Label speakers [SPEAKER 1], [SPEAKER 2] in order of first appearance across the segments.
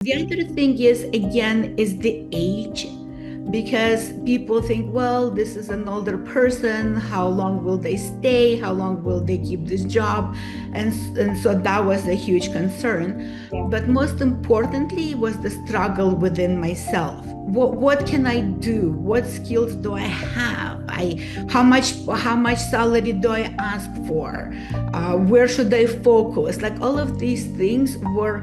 [SPEAKER 1] The other thing is, again, is the age, because people think, well, this is an older person. How long will they stay? How long will they keep this job? And so that was a huge concern. But most importantly was the struggle within myself. What can I do? What skills do I have? How much salary do I ask for? Where should I focus? Like, all of these things were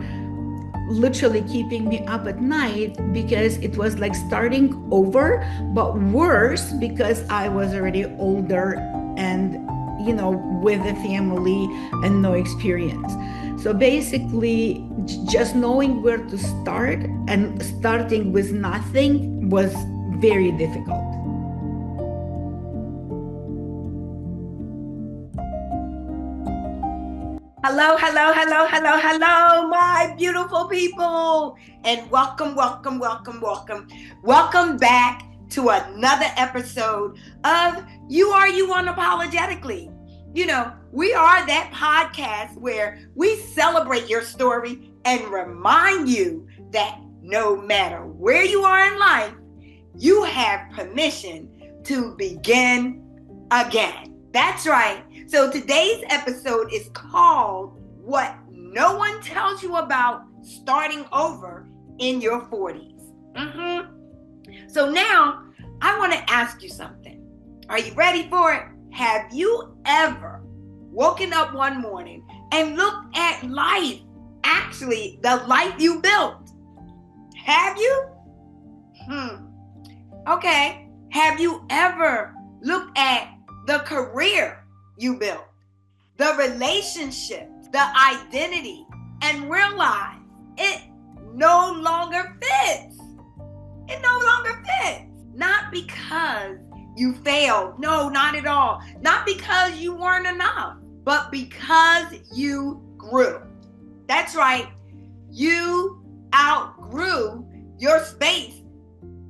[SPEAKER 1] literally keeping me up at night, because it was like starting over, but worse because I was already older and, with a family and no experience. So basically, just knowing where to start and starting with nothing was very difficult.
[SPEAKER 2] Hello, hello, hello, hello, hello, my beautiful people, and welcome back to another episode of You Are You Unapologetically. We are that podcast where we celebrate your story and remind you that no matter where you are in life, you have permission to begin again. That's right. So today's episode is called What No One Tells You About Starting Over in Your 40s. So now I want to ask you something. Are you ready for it? Have you ever woken up one morning and looked at life, actually the life you built? Have you? Okay. Have you ever looked at the career you built, the relationships, the identity, and realize it no longer fits? It no longer fits. Not because you failed. No, not at all. Not because you weren't enough, but because you grew. That's right. You outgrew your space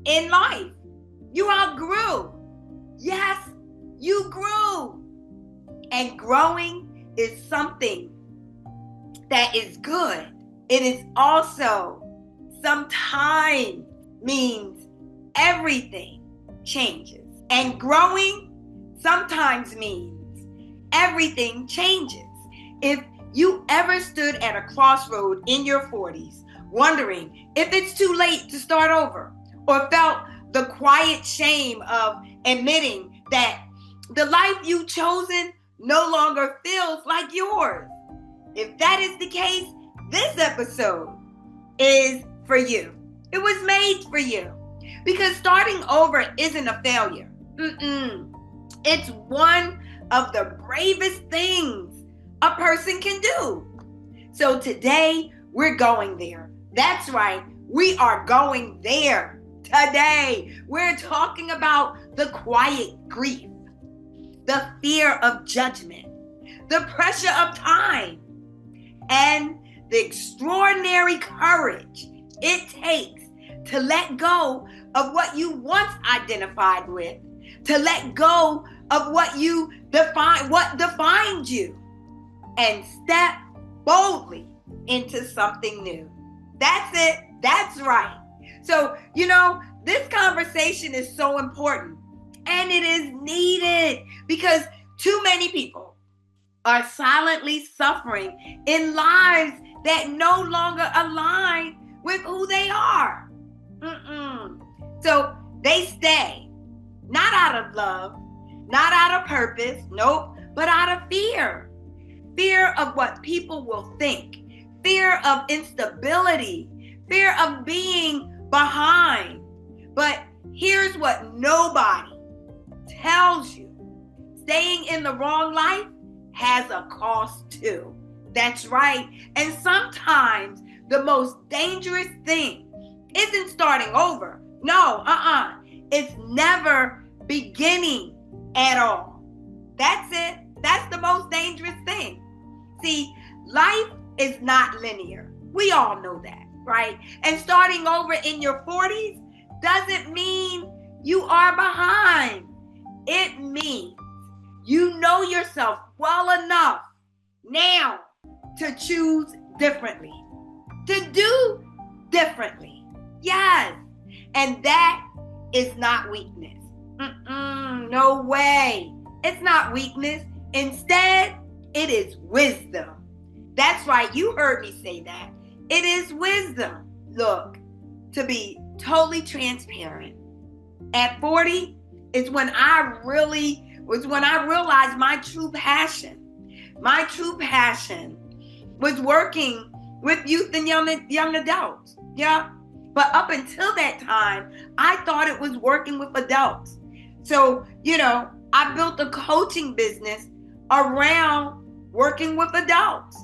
[SPEAKER 2] in life. You outgrew. Yes, you grew. And growing is something that is good. It is also sometimes means everything changes. And growing sometimes means everything changes. If you ever stood at a crossroad in your 40s, wondering if it's too late to start over, or felt the quiet shame of admitting that the life you've chosen no longer feels like yours. If that is the case, this episode is for you. It was made for you. Because starting over isn't a failure. It's one of the bravest things a person can do. So today, we're going there. That's right. We are going there today. We're talking about the quiet grief, the fear of judgment, the pressure of time, and the extraordinary courage it takes to let go of what you once identified with, to let go of what defined you, and step boldly into something new. That's it. That's right. So, this conversation is so important. And it is needed because too many people are silently suffering in lives that no longer align with who they are. So they stay, not out of love, not out of purpose, nope, but out of fear. Fear of what people will think, fear of instability, fear of being behind. But here's what nobody tells you. Staying in the wrong life has a cost too. That's right. And sometimes the most dangerous thing isn't starting over. No, It's never beginning at all. That's it. That's the most dangerous thing. See, life is not linear. We all know that, right? And starting over in your 40s doesn't mean you are behind. It means you know yourself well enough now to choose differently, to do differently. Yes. And that is not weakness. No way. It's not weakness. Instead, it is wisdom. That's right. You heard me say that. It is wisdom. Look, to be totally transparent, at 40 is when I realized my true passion. My true passion was working with youth and young adults. Yeah. But up until that time, I thought it was working with adults. So, I built a coaching business around working with adults.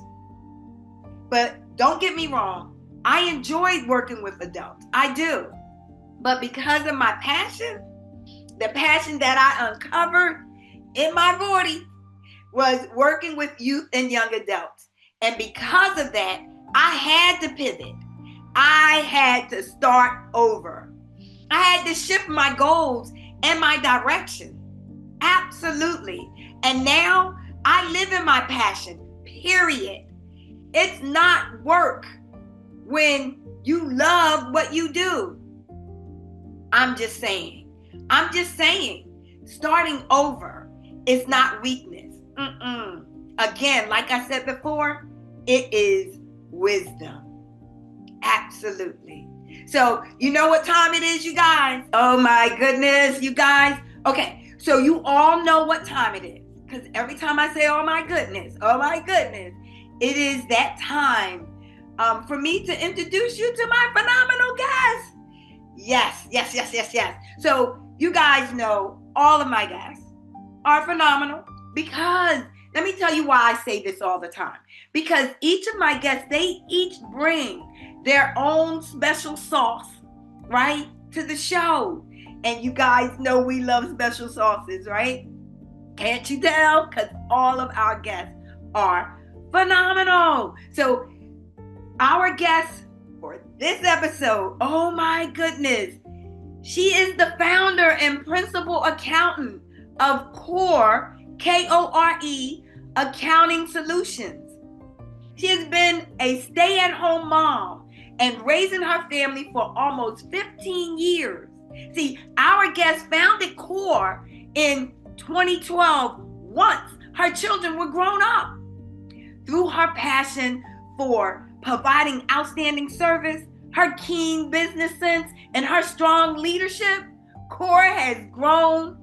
[SPEAKER 2] But don't get me wrong, I enjoyed working with adults. I do. But because of my passion, the passion that I uncovered in my 40s was working with youth and young adults. And because of that, I had to pivot. I had to start over. I had to shift my goals and my direction. Absolutely. And now I live in my passion, period. It's not work when you love what you do. I'm just saying, starting over is not weakness. Again, like I said before, it is wisdom. Absolutely. So, you know what time it is, you guys? Oh my goodness, you guys. Okay, so you all know what time it is. Because every time I say, oh my goodness, it is that time for me to introduce you to my phenomenal guest. Yes. So you guys know all of my guests are phenomenal because, let me tell you why I say this all the time. Because each of my guests, they each bring their own special sauce, right, to the show. And you guys know we love special sauces, right? Can't you tell? Because all of our guests are phenomenal. So our guest for this episode, oh my goodness, she is the founder and principal accountant of Core, Kore, Accounting Solutions. She has been a stay-at-home mom and raising her family for almost 15 years. See, our guest founded Core in 2012 once her children were grown up. Through her passion for providing outstanding service, her keen business sense, and her strong leadership, Core has grown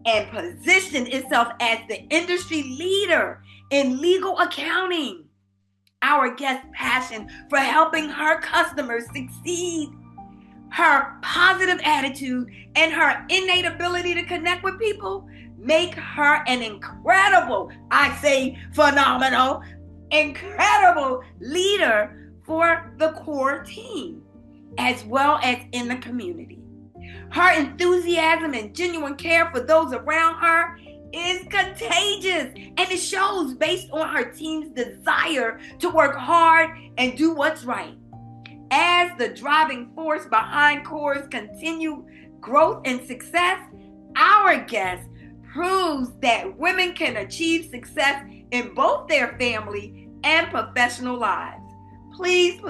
[SPEAKER 2] and positioned itself as the industry leader in legal accounting. Our guest's passion for helping her customers succeed, her positive attitude, and her innate ability to connect with people make her an incredible, I say phenomenal, incredible leader for the Core team, as well as in the community. Her enthusiasm and genuine care for those around her is contagious, and it shows based on her team's desire to work hard and do what's right. As the driving force behind Core's continued growth and success, our guest proves that women can achieve success in both their family and professional lives. Please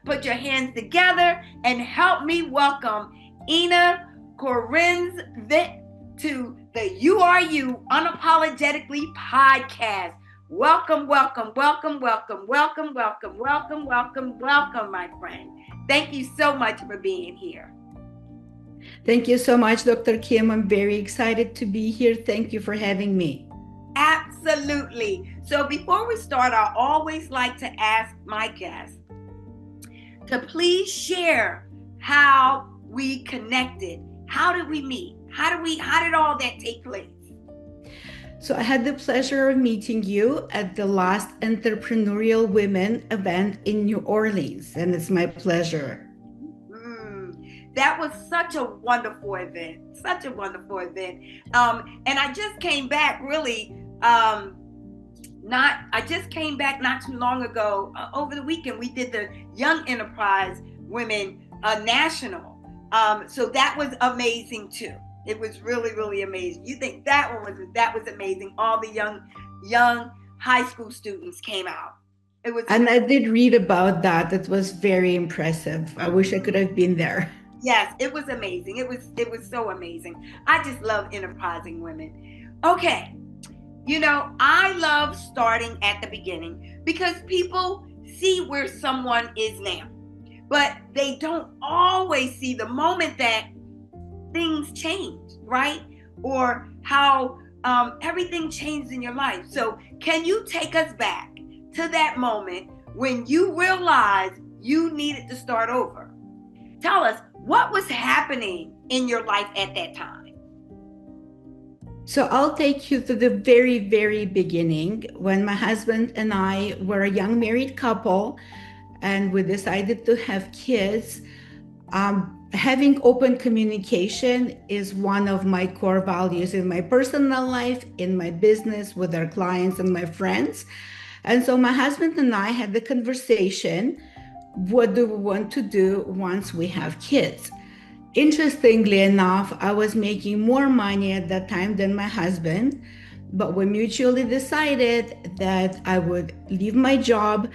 [SPEAKER 2] put your hands together and help me welcome Inna Korenzvit to the You Are You Unapologetically podcast. Welcome, my friend. Thank you so much for being here.
[SPEAKER 1] Thank you so much, Dr. Kim. I'm very excited to be here. Thank you for having me.
[SPEAKER 2] Absolutely. So before we start, I always like to ask my guests to please share how we connected. How did we meet? How did all that take place?
[SPEAKER 1] So I had the pleasure of meeting you at the last Entrepreneurial Women event in New Orleans, and it's my pleasure.
[SPEAKER 2] That was such a wonderful event, and I just came back not too long ago. Over the weekend, we did the Young Enterprise Women National. So that was amazing too. It was really amazing. You think that was amazing? All the young high school students came out. It was
[SPEAKER 1] And I did read about that. It was very impressive. I wish I could have been there.
[SPEAKER 2] Yes, it was amazing. It was so amazing. I just love enterprising women. Okay. I love starting at the beginning because people see where someone is now, but they don't always see the moment that things change, right? Or how everything changed in your life. So, can you take us back to that moment when you realized you needed to start over? Tell us what was happening in your life at that time.
[SPEAKER 1] So I'll take you to the very, very beginning when my husband and I were a young married couple and we decided to have kids. Having open communication is one of my core values in my personal life, in my business, with our clients and my friends. And so my husband and I had the conversation, what do we want to do once we have kids? Interestingly enough, I was making more money at that time than my husband, but we mutually decided that I would leave my job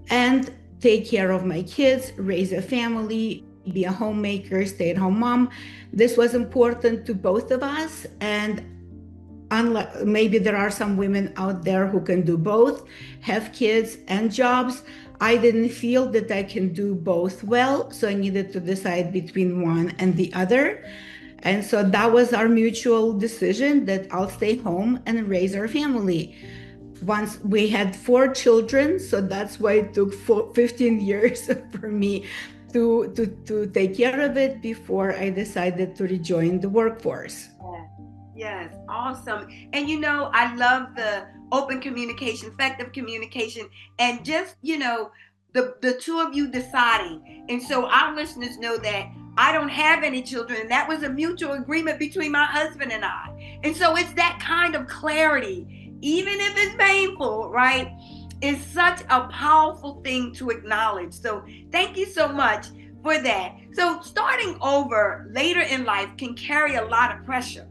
[SPEAKER 1] and take care of my kids, raise a family, be a homemaker, stay-at-home mom. This was important to both of us. And unlike maybe there are some women out there who can do both, have kids and jobs. I didn't feel that I can do both well, so I needed to decide between one and the other. And so that was our mutual decision that I'll stay home and raise our family. Once we had 4 children, so that's why it took 15 years for me to take care of it before I decided to rejoin the workforce.
[SPEAKER 2] Yes, awesome. And I love the open communication, effective communication, and just, the two of you deciding. And so our listeners know that I don't have any children, and that was a mutual agreement between my husband and I. And so it's that kind of clarity, even if it's painful, right? Is such a powerful thing to acknowledge. So thank you so much for that. So starting over later in life can carry a lot of pressure.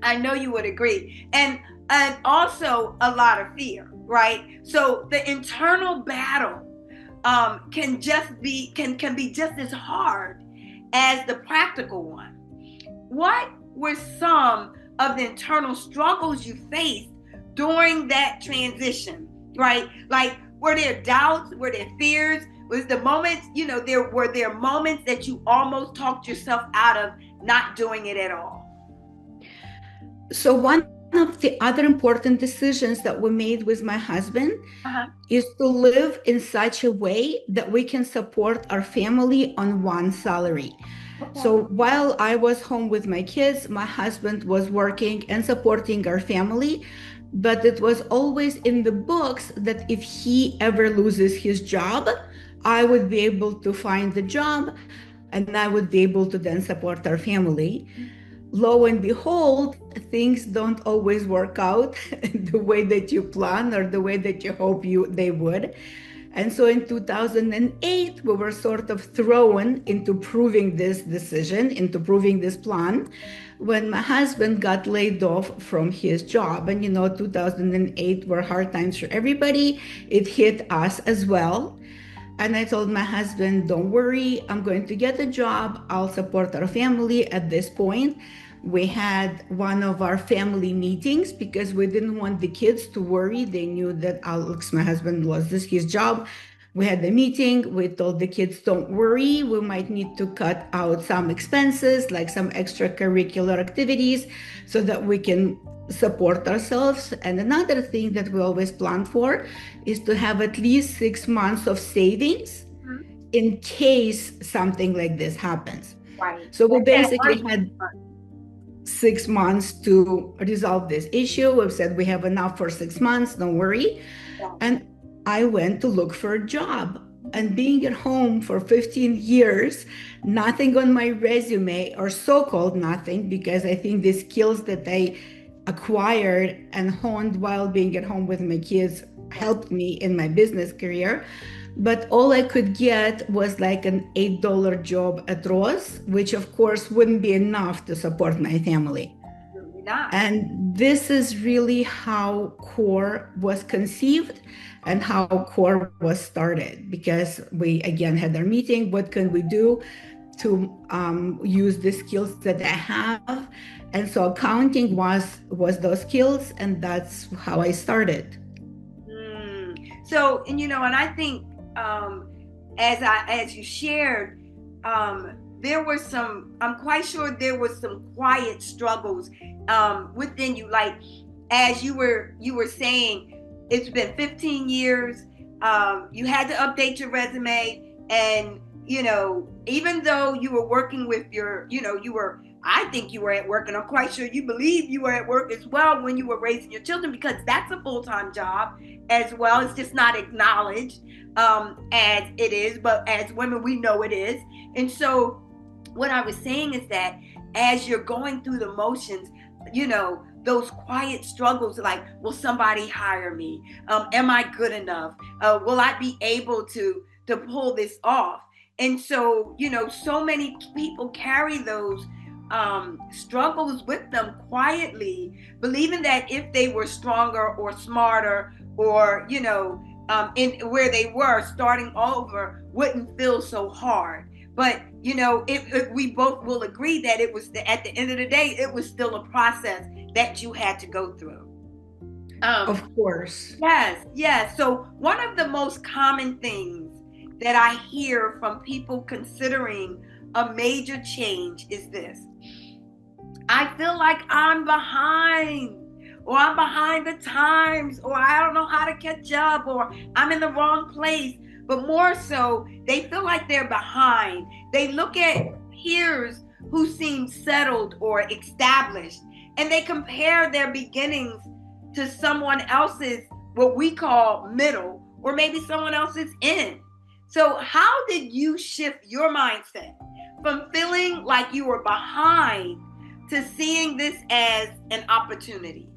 [SPEAKER 2] I know you would agree. And also a lot of fear, right? So the internal battle can be just as hard as the practical one. What were some of the internal struggles you faced during that transition, right? Like, were there doubts? Were there fears? Was the moments, were there moments that you almost talked yourself out of not doing it at all?
[SPEAKER 1] So one of the other important decisions that we made with my husband is to live in such a way that we can support our family on one salary. Okay. So while I was home with my kids, my husband was working and supporting our family, but it was always in the books that if he ever loses his job, I would be able to find the job and I would be able to then support our family. Lo and behold, things don't always work out the way that you plan or the way that you hope they would. And so in 2008, we were sort of thrown into proving this decision, into proving this plan, when my husband got laid off from his job. And 2008 were hard times for everybody. It hit us as well. And I told my husband, don't worry, I'm going to get a job. I'll support our family at this point. We had one of our family meetings because we didn't want the kids to worry. They knew that Alex, my husband, lost his job. We had a meeting. We told the kids, don't worry, we might need to cut out some expenses, like some extracurricular activities, so that we can support ourselves. And another thing that we always plan for is to have at least 6 months of savings in case something like this happens.
[SPEAKER 2] Right.
[SPEAKER 1] So we basically had 6 months to resolve this issue. We've said we have enough for 6 months, don't worry. Yeah. And I went to look for a job. And being at home for 15 years, nothing on my resume, or so-called nothing, because I think the skills that I acquired and honed while being at home with my kids helped me in my business career. But all I could get was like an $8 job at Ross, which of course wouldn't be enough to support my family.
[SPEAKER 2] not.
[SPEAKER 1] And this is really how CORE was conceived and how CORE was started, because we again had our meeting. What can we do to use the skills that I have? And so accounting was those skills, and that's how I started.
[SPEAKER 2] So, and and I think as you shared, there were some. I'm quite sure there was some quiet struggles within you. Like as you were saying, it's been 15 years. You had to update your resume, and even though you were working with your, I think you were at work, and I'm quite sure you believe you were at work as well when you were raising your children, because that's a full-time job as well. It's just not acknowledged as it is, but as women, we know it is. And so what I was saying is that as you're going through the motions, those quiet struggles like, will somebody hire me? Am I good enough? Will I be able to pull this off? And so, so many people carry those struggles with them quietly, believing that if they were stronger or smarter or, in where they were starting over wouldn't feel so hard. But, we both will agree that it was, at the end of the day, it was still a process that you had to go through.
[SPEAKER 1] Of course.
[SPEAKER 2] Yes. So one of the most common things that I hear from people considering a major change is this: I feel like I'm behind, or I'm behind the times, or I don't know how to catch up, or I'm in the wrong place. But more so, they feel like they're behind. They look at peers who seem settled or established, and they compare their beginnings to someone else's, what we call middle, or maybe someone else's end. So how did you shift your mindset from feeling like you were behind to seeing this as an opportunity?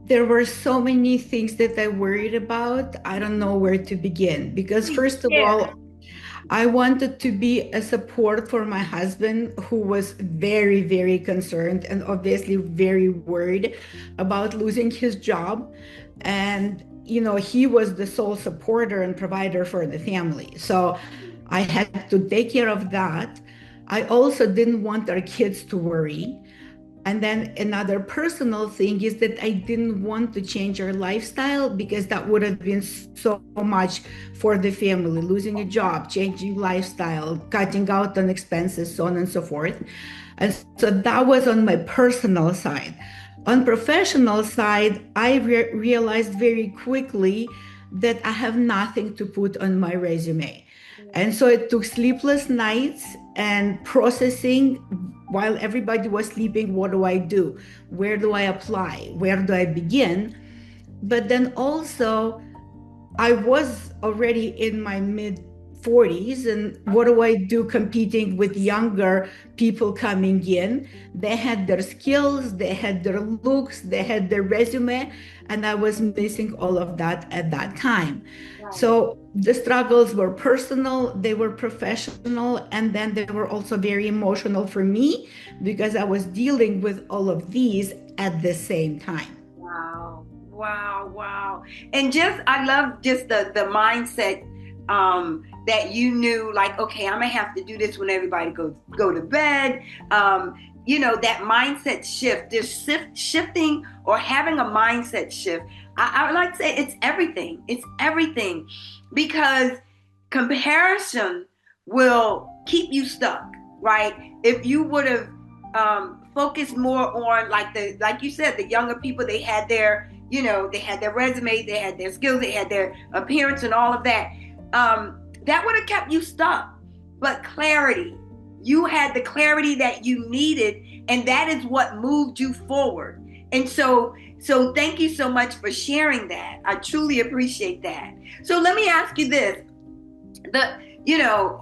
[SPEAKER 1] There were so many things that I worried about. I don't know where to begin, because first of all, I wanted to be a support for my husband, who was very, very concerned and obviously very worried about losing his job. And, he was the sole supporter and provider for the family. So I had to take care of that. I also didn't want our kids to worry. And then another personal thing is that I didn't want to change our lifestyle, because that would have been so much for the family, losing a job, changing lifestyle, cutting out on expenses, so on and so forth. And so that was on my personal side. On professional side, I realized very quickly that I have nothing to put on my resume. And so it took sleepless nights and processing while everybody was sleeping. What do I do? Where do I apply? Where do I begin? But then also, I was already in my mid-40s, and what do I do competing with younger people coming in? They had their skills, they had their looks, they had their resume, and I was missing all of that at that time. Right. So the struggles were personal, they were professional, and then they were also very emotional for me, because I was dealing with all of these at the same time.
[SPEAKER 2] Wow. And I love just the mindset that you knew, like, okay, I'm gonna have to do this when everybody go to bed. That mindset shift, there's shifting or having a mindset shift. I would like to say it's everything. It's everything, because comparison will keep you stuck, right? If you would have focused more on, like you said, the younger people, they had their resume, they had their skills, they had their appearance and all of that. That would have kept you stuck. But clarity, you had the clarity that you needed, and that is what moved you forward. And so thank you so much for sharing that. I truly appreciate that. So let me ask you this,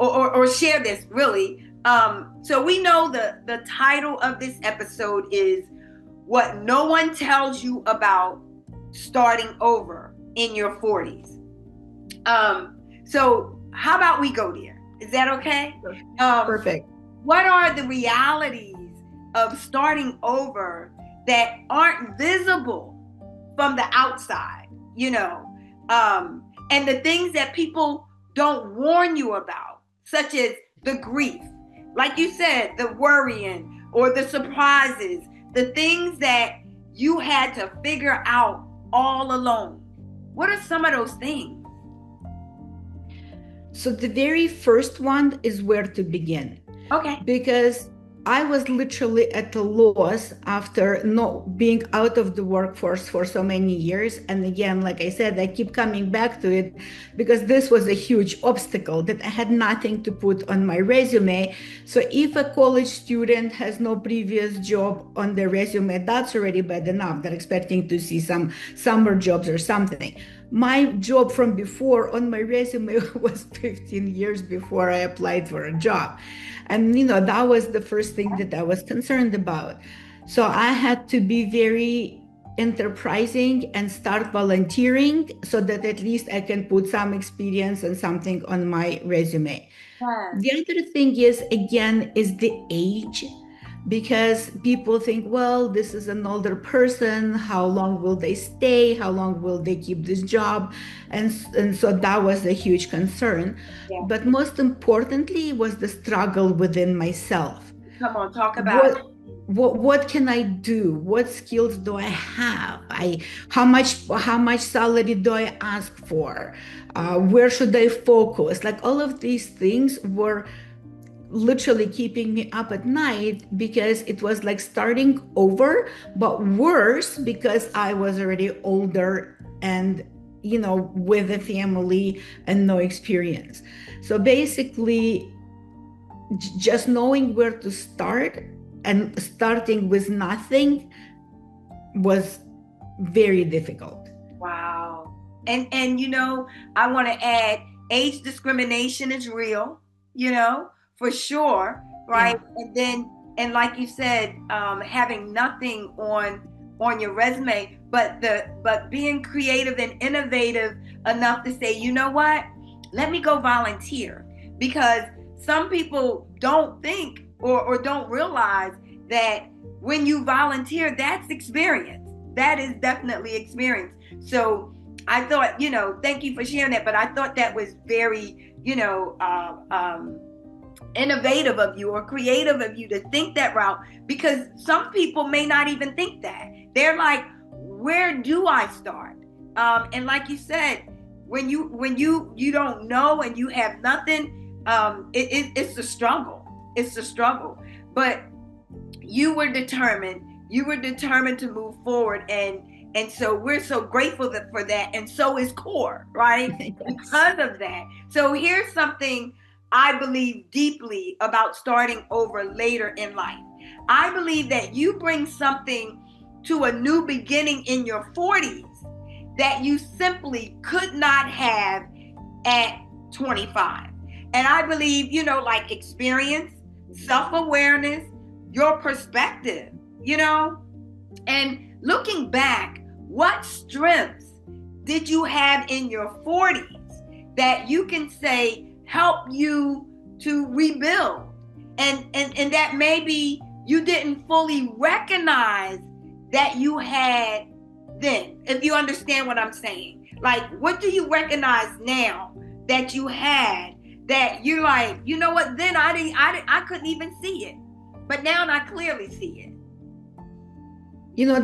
[SPEAKER 2] or share this really. So we know the title of this episode is What No One Tells You About Starting Over in Your 40s. So how about we go there? Is that okay?
[SPEAKER 1] Perfect.
[SPEAKER 2] What are the realities of starting over that aren't visible from the outside, and the things that people don't warn you about, such as the grief, like you said, the worrying or the surprises, the things that you had to figure out all alone. What are some of those things?
[SPEAKER 1] So the very first one is where to begin.
[SPEAKER 2] Okay.
[SPEAKER 1] Because I was literally at a loss after not being out of the workforce for so many years. And again, like I said, I keep coming back to it because this was a huge obstacle that I had nothing to put on my resume. So if a college student has no previous job on their resume, that's already bad enough. They're expecting to see some summer jobs or something. My job from before on my resume was 15 years before I applied for a job. And, that was the first thing that I was concerned about. So I had to be very enterprising and start volunteering so that at least I can put some experience and something on my resume.
[SPEAKER 2] Yes.
[SPEAKER 1] The other thing is, again, is the age. Because people think, well, this is an older person. How long will they stay? How long will they keep this job? And so that was a huge concern.
[SPEAKER 2] Yeah.
[SPEAKER 1] But most importantly was the struggle within myself.
[SPEAKER 2] Come on, talk about it.
[SPEAKER 1] What can I do? What skills do I have? How much salary do I ask for? Where should I focus? Like all of these things were literally keeping me up at night because it was like starting over, but worse because I was already older and with a family and no experience. So basically just knowing where to start and starting with nothing was very difficult.
[SPEAKER 2] Wow. And I want to add, age discrimination is real, for sure, right? Yeah. And like you said, having nothing on your resume, but being creative and innovative enough to say, you know what, let me go volunteer. Because some people don't think or don't realize that when you volunteer, that's experience. That is definitely experience. So I thought, thank you for sharing that, but I thought that was very, innovative of you or creative of you to think that route, because some people may not even think that. They're like, where do I start? And like you said, when you don't know and you have nothing, it's a struggle. It's a struggle. But you were determined to move forward, and so we're so grateful for that, and so is CORE, right? Yes. Because of that. So here's something I believe deeply about starting over later in life. I believe that you bring something to a new beginning in your 40s that you simply could not have at 25. And I believe, like experience, self-awareness, your perspective, and looking back, what strengths did you have in your 40s that you can say help you to rebuild, and that maybe you didn't fully recognize that you had then, if you understand what I'm saying? Like, what do you recognize now that you had that you're like, you know what, then I couldn't even see it, but now I clearly see it?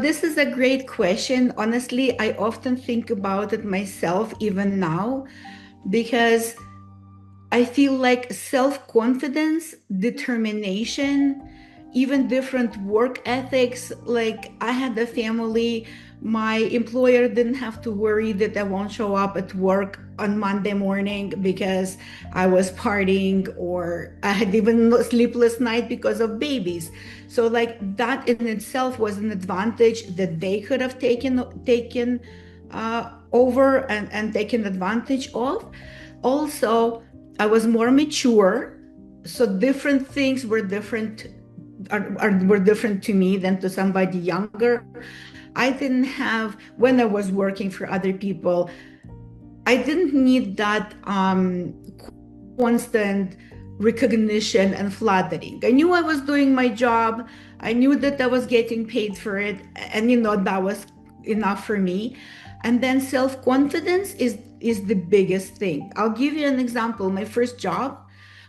[SPEAKER 1] This is a great question. Honestly, I often think about it myself even now, because I feel like self-confidence, determination, even different work ethics. Like I had a family, my employer didn't have to worry that I won't show up at work on Monday morning because I was partying, or I had even sleepless night because of babies. So like that in itself was an advantage that they could have taken over and taken advantage of. Also, I was more mature, so different things were different to me than to somebody younger. I didn't have, when I was working for other people, I didn't need that constant recognition and flattering. I knew I was doing my job. I knew that I was getting paid for it. And, that was enough for me. And then self-confidence is the biggest thing. I'll give you an example. My first job,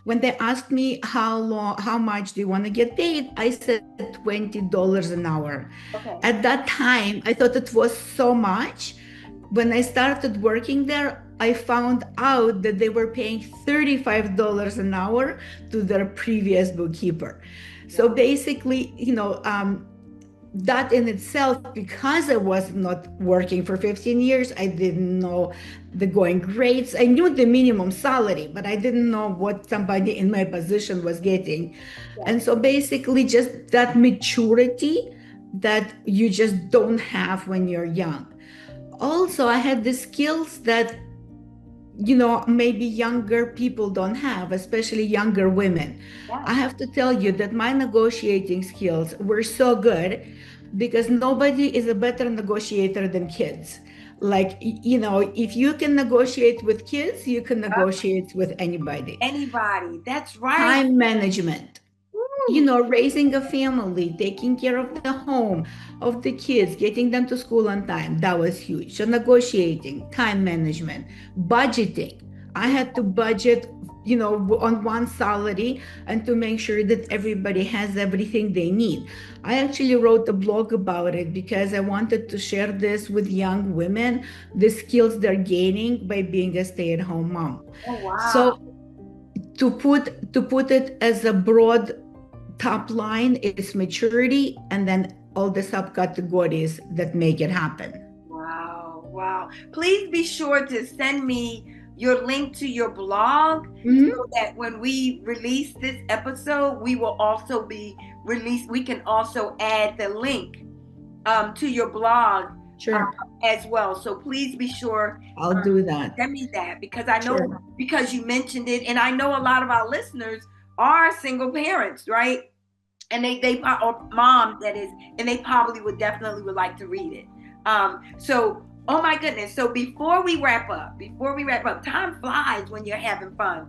[SPEAKER 1] when they asked me how much do you want to get paid, I said $20 an hour.
[SPEAKER 2] Okay.
[SPEAKER 1] At that time, I thought it was so much. When I started working there, I found out that they were paying $35 an hour to their previous bookkeeper. So basically, that in itself, because I was not working for 15 years, I didn't know the going rates. I knew the minimum salary, but I didn't know what somebody in my position was getting. And so basically just that maturity that you just don't have when you're young. Also, I had the skills that maybe younger people don't have, especially younger women. I have to tell you that my negotiating skills were so good because nobody is a better negotiator than kids. Like, if you can negotiate with kids, you can negotiate with anybody.
[SPEAKER 2] Anybody, that's right.
[SPEAKER 1] Time management. Raising a family, taking care of the home, of the kids, getting them to school on time, that was huge. So negotiating, time management, budgeting. I had to budget, on one salary and to make sure that everybody has everything they need. I actually wrote a blog about it because I wanted to share this with young women, the skills they're gaining by being a stay-at-home mom.
[SPEAKER 2] Oh, wow.
[SPEAKER 1] So to put it as a broad top line is maturity, and then all the subcategories that make it happen.
[SPEAKER 2] Wow. Please be sure to send me your link to your blog so that when we release this episode, we will also be released. We can also add the link to your blog as well. So please be sure.
[SPEAKER 1] I'll do that.
[SPEAKER 2] Send me that because I know because you mentioned it, and I know a lot of our listeners are single parents, right? And they or moms, that is, and they probably would like to read it. So, oh my goodness. So before we wrap up, time flies when you're having fun.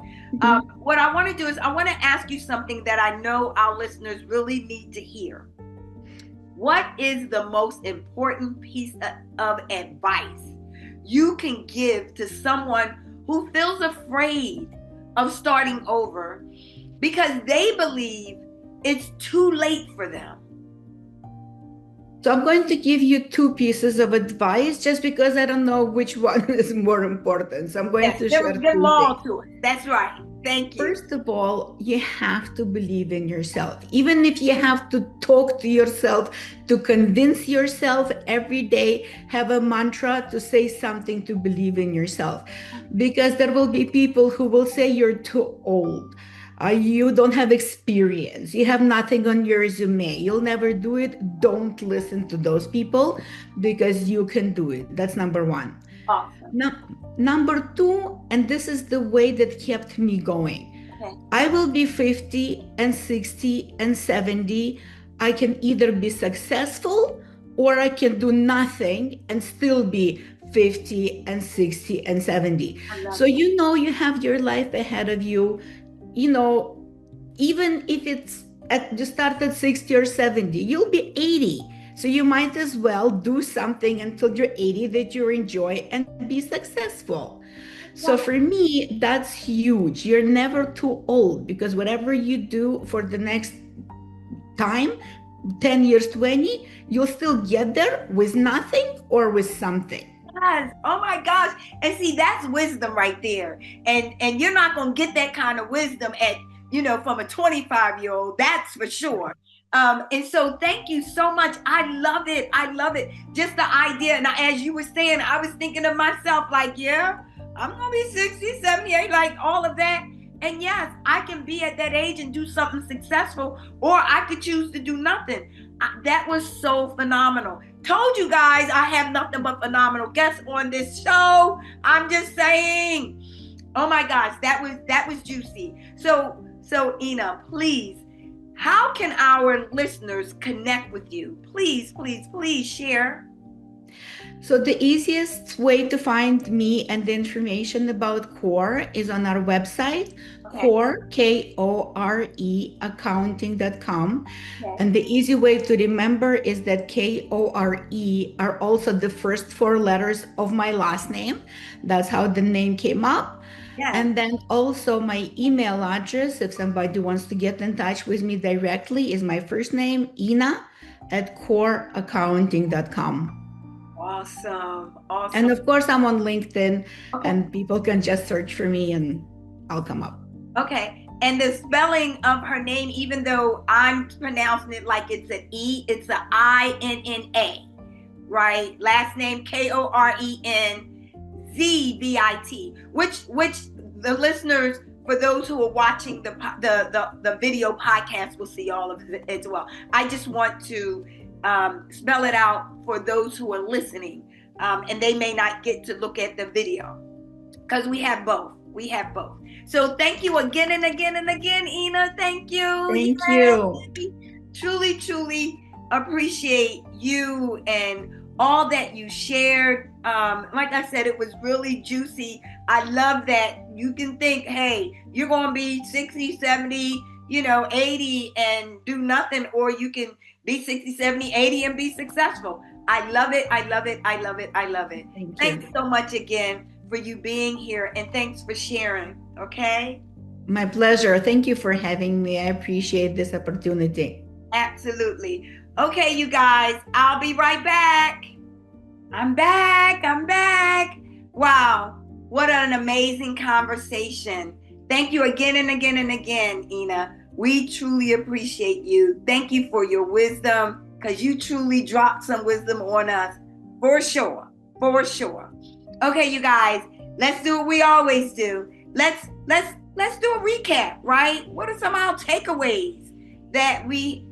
[SPEAKER 2] What I want to do is I want to ask you something that I know our listeners really need to hear. What is the most important piece of advice you can give to someone who feels afraid of starting over because they believe it's too late for them?
[SPEAKER 1] So I'm going to give you two pieces of advice just because I don't know which one is more important. So I'm going to share two things.
[SPEAKER 2] That's right. Thank you.
[SPEAKER 1] First of all, you have to believe in yourself. Even if you have to talk to yourself, to convince yourself every day, have a mantra to say something to believe in yourself. Because there will be people who will say you're too old. You don't have experience. You have nothing on your resume. You'll never do it. Don't listen to those people because you can do it. That's number one.
[SPEAKER 2] Awesome.
[SPEAKER 1] Number two, and this is the way that kept me going.
[SPEAKER 2] Okay.
[SPEAKER 1] I will be 50 and 60 and 70. I can either be successful or I can do nothing and still be 50 and 60 and 70. So you have your life ahead of you. Even if it's you start at 60 or 70, you'll be 80. So you might as well do something until you're 80 that you enjoy and be successful. So for me, that's huge. You're never too old because whatever you do for the next time, 10 years, 20, you'll still get there with nothing or with something.
[SPEAKER 2] Yes. Oh my gosh. And see, that's wisdom right there. And you're not going to get that kind of wisdom from a 25-year-old. That's for sure. And so thank you so much. I love it. Just the idea. And as you were saying, I was thinking of myself like, I'm going to be 60, 78, like all of that. And yes, I can be at that age and do something successful, or I could choose to do nothing. That was so phenomenal. Told you guys I have nothing but phenomenal guests on this show. I'm just saying. Oh my gosh, that was juicy. So Inna, please, how can our listeners connect with you? Please share.
[SPEAKER 1] So the easiest way to find me and the information about CORE is on our website,
[SPEAKER 2] Okay.
[SPEAKER 1] Core, Kore, accounting.com.
[SPEAKER 2] Okay.
[SPEAKER 1] And the easy way to remember is that Kore are also the first four letters of my last name. That's how the name came up.
[SPEAKER 2] Yes.
[SPEAKER 1] And then also my email address, if somebody wants to get in touch with me directly, is my first name, Inna, at coreaccounting.com.
[SPEAKER 2] Awesome. Awesome.
[SPEAKER 1] And of course, I'm on LinkedIn,
[SPEAKER 2] Okay.
[SPEAKER 1] and people can just search for me and I'll come up.
[SPEAKER 2] Okay. And the spelling of her name, even though I'm pronouncing it like it's an E, it's a INNA, right? Last name KorenZvit, which the listeners, for those who are watching the video podcast, will see all of it as well. I just want to spell it out for those who are listening, and they may not get to look at the video because we have both. We have both. So thank you again and again and again, Inna. Thank you.
[SPEAKER 1] Thank
[SPEAKER 2] Yay.
[SPEAKER 1] you.
[SPEAKER 2] Truly, truly appreciate you and all that you shared. Like I said, it was really juicy. I love that you can think, hey, you're going to be 60, 70, 80 and do nothing, or you can be 60, 70, 80 and be successful. I love it. I love it. I love it. I love it. Thanks so much again for you being here, and thanks for sharing. Okay?
[SPEAKER 1] My pleasure. Thank you for having me. I appreciate this opportunity.
[SPEAKER 2] Absolutely. Okay, you guys, I'll be right back. I'm back. Wow, what an amazing conversation. Thank you again and again and again, Inna. We truly appreciate you. Thank you for your wisdom, because you truly dropped some wisdom on us, for sure. Okay, you guys, let's do what we always do. Let's do a recap, right? What are some of our takeaways that we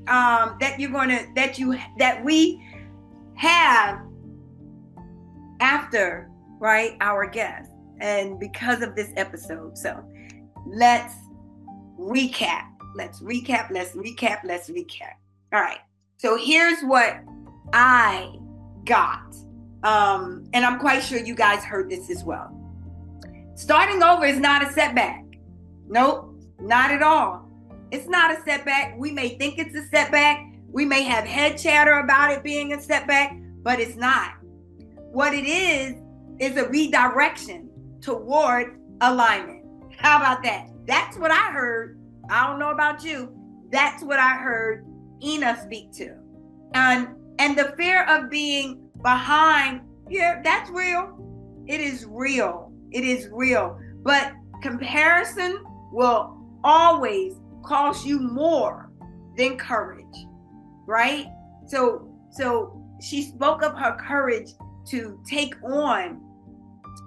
[SPEAKER 2] have after, right, our guest, and because of this episode? So let's recap. All right. So here's what I got. And I'm quite sure you guys heard this as well. Starting over is not a setback. Nope, not at all. It's not a setback. We may think it's a setback. We may have head chatter about it being a setback, but it's not. What it is a redirection toward alignment. How about that? That's what I heard. I don't know about you. That's what I heard Inna speak to. And the fear of being behind, yeah, that's real. It is real. But comparison will always cost you more than courage, right? So she spoke of her courage to take on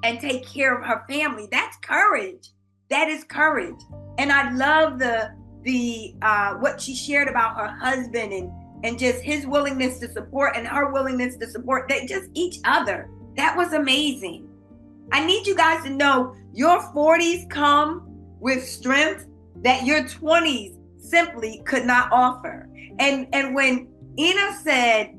[SPEAKER 2] and take care of her family. That's courage. That is courage. And I love the what she shared about her husband and just his willingness to support and her willingness to support, they just each other. That was amazing. I need you guys to know your 40s come with strength that your 20s simply could not offer. And when Inna said,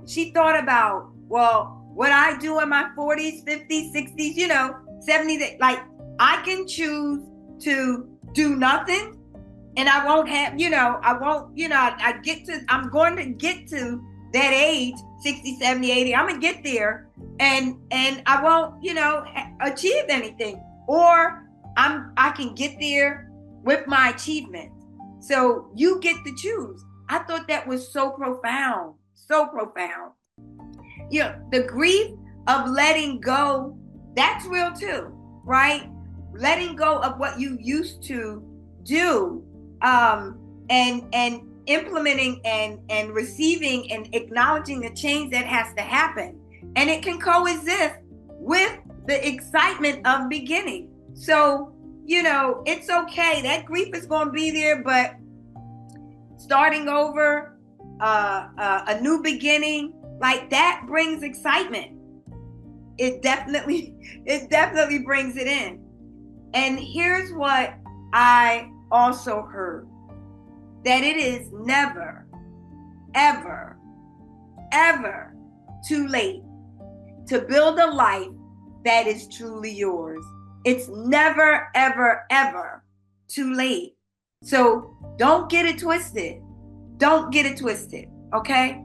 [SPEAKER 2] she thought about, well, what I do in my 40s, 50s, 60s, 70s, like I can choose to do nothing, and I won't have, I'm going to get to that age, 60, 70, 80, I'm going to get there, and I won't, achieve anything, or I can get there with my achievement. So you get to choose. I thought that was so profound. The grief of letting go, that's real too, right? Letting go of what you used to do, and implementing and receiving and acknowledging the change that has to happen. And it can coexist with the excitement of beginning. So, it's okay. That grief is going to be there, but starting over, a new beginning, like that brings excitement. It definitely brings it in. And here's what I also heard, that it is never, ever, ever too late to build a life that is truly yours. It's never, ever, ever too late. So don't get it twisted. Don't get it twisted. Okay?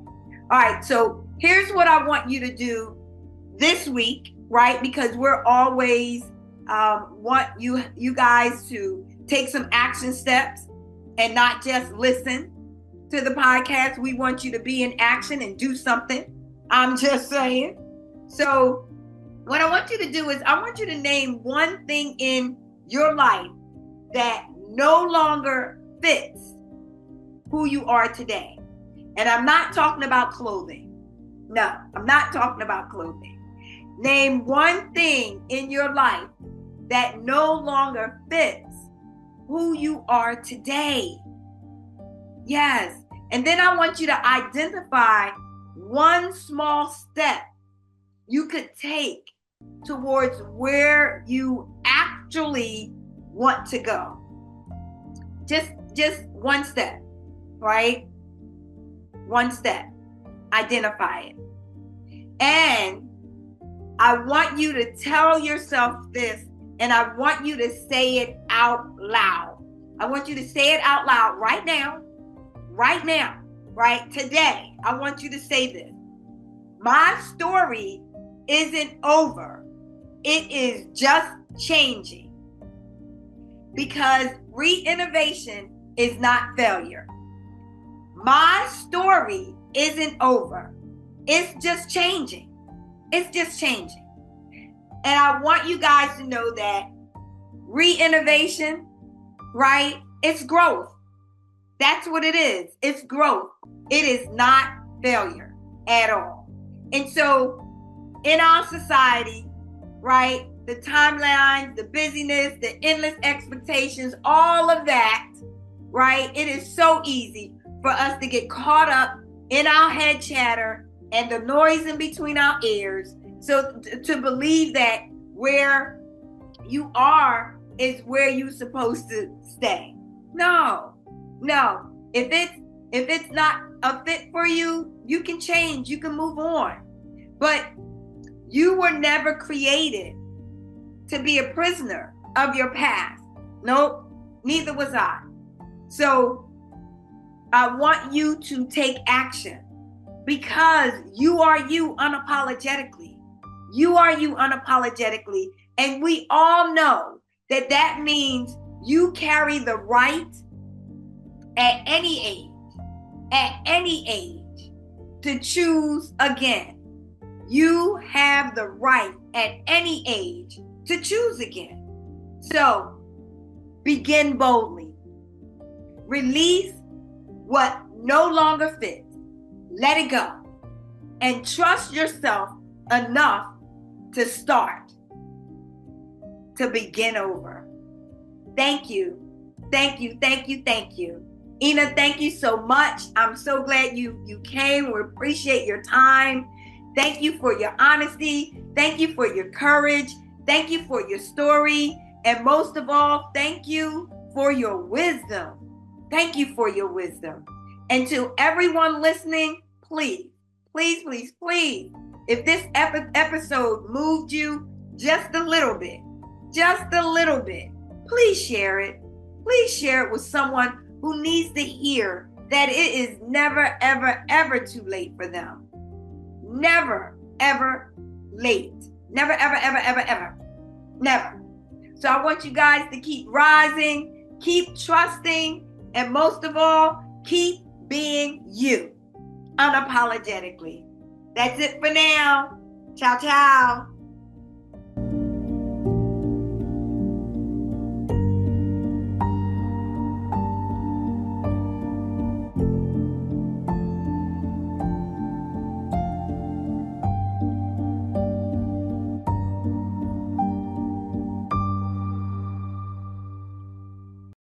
[SPEAKER 2] All right. So here's what I want you to do this week, right? Because we're always want you guys to take some action steps and not just listen to the podcast. We want you to be in action and do something. I'm just saying. So what I want you to do is I want you to name one thing in your life that no longer fits who you are today. And I'm not talking about clothing. No, I'm not talking about clothing. Name one thing in your life that no longer fits who you are today. Yes. And then I want you to identify one small step you could take towards where you actually want to go. Just one step, right? One step. Identify it. And I want you to tell yourself this, and I want you to say it out loud. I want you to say it out loud right now, right today. I want you to say this. My story isn't over. It is just changing. Because reinvention is not failure. My story isn't over. It's just changing. It's just changing. And I want you guys to know that reinvention, right? It's growth. That's what it is. It's growth. It is not failure at all. And so in our society, right, the timelines, the busyness, the endless expectations, all of that, right, it is so easy for us to get caught up in our head chatter and the noise in between our ears. So to believe that where you are is where you're supposed to stay. No. If it's not a fit for you, you can change, you can move on. But you were never created to be a prisoner of your past. Nope, neither was I. So I want you to take action because you are you unapologetically. You are you unapologetically. And we all know that that means you carry the right at any age, to choose again. You have the right at any age to choose again. So begin boldly. Release what no longer fits. Let it go. And trust yourself enough to start, to begin over. Thank you. Inna, thank you so much. I'm so glad you came. We appreciate your time. Thank you for your honesty. Thank you for your courage. Thank you for your story. And most of all, thank you for your wisdom. Thank you for your wisdom. And to everyone listening, please, if this episode moved you just a little bit, please share it. Please share it with someone who needs to hear that it is never, ever, ever too late for them. Never, ever late. Never, ever, ever, ever, ever. Never. So I want you guys to keep rising, keep trusting, and most of all, keep being you unapologetically. That's it for now. Ciao, ciao.